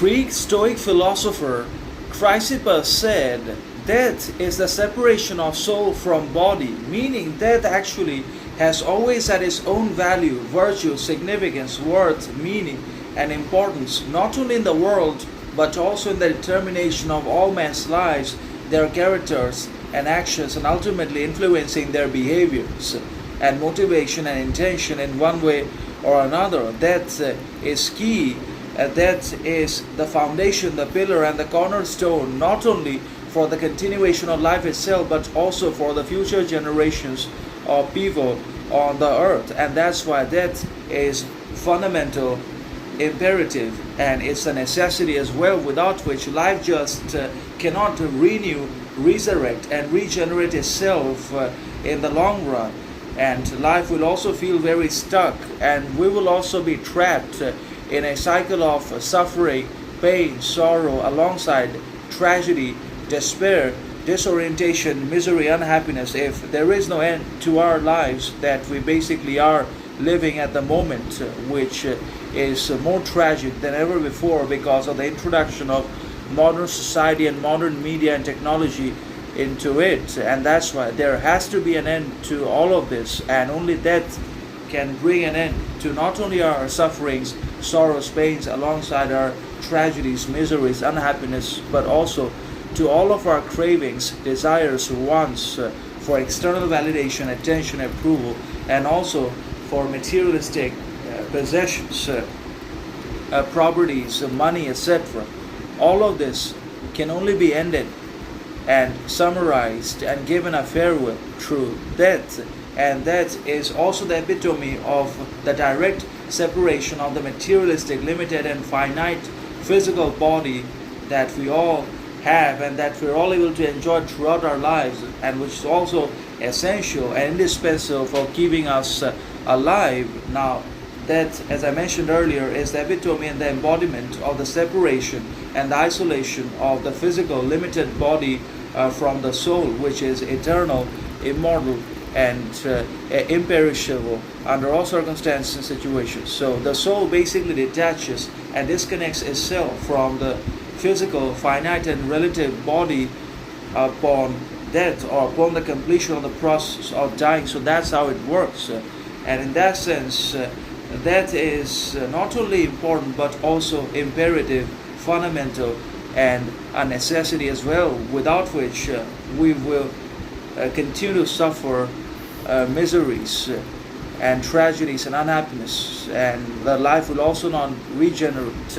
Greek Stoic philosopher Chrysippus said, "Death is the separation of soul from body," meaning death actually has always had its own value, virtue, significance, worth, meaning, and importance, not only in the world, but also in the determination of all men's lives, their characters and actions, and ultimately influencing their behaviors and motivation and intention in one way or another. That is key. That is the foundation, the pillar, and the cornerstone, not only for the continuation of life itself, but also for the future generations of people on the earth. And that's why death is fundamental, imperative, and it's a necessity as well, without which life just cannot renew, resurrect, and regenerate itself in the long run. And life will also feel very stuck, and we will also be trapped in a cycle of suffering, pain, sorrow, alongside tragedy, despair, disorientation, misery, unhappiness, if there is no end to our lives that we basically are living at the moment, which is more tragic than ever before because of the introduction of modern society and modern media and technology into it. And that's why there has to be an end to all of this, and only death can bring an end to not only our sufferings, sorrows, pains, alongside our tragedies, miseries, unhappiness, but also to all of our cravings, desires, wants for external validation, attention, approval, and also for materialistic possessions, properties, money, etc. All of this can only be ended and summarized and given a farewell through death. And that is also the epitome of the direct separation of the materialistic, limited, and finite physical body that we all have and that we're all able to enjoy throughout our lives, and which is also essential and indispensable for keeping us alive. Now, that, as I mentioned earlier, is the epitome and the embodiment of the separation and the isolation of the physical, limited body from the soul, which is eternal, immortal, and imperishable under all circumstances and situations. So the soul basically detaches and disconnects itself from the physical, finite, and relative body upon death, or upon the completion of the process of dying. So that's how it works. And in that sense, that is not only important but also imperative, fundamental, and a necessity as well, without which we will continue to suffer miseries and tragedies and unhappiness, and the life will also not regenerate.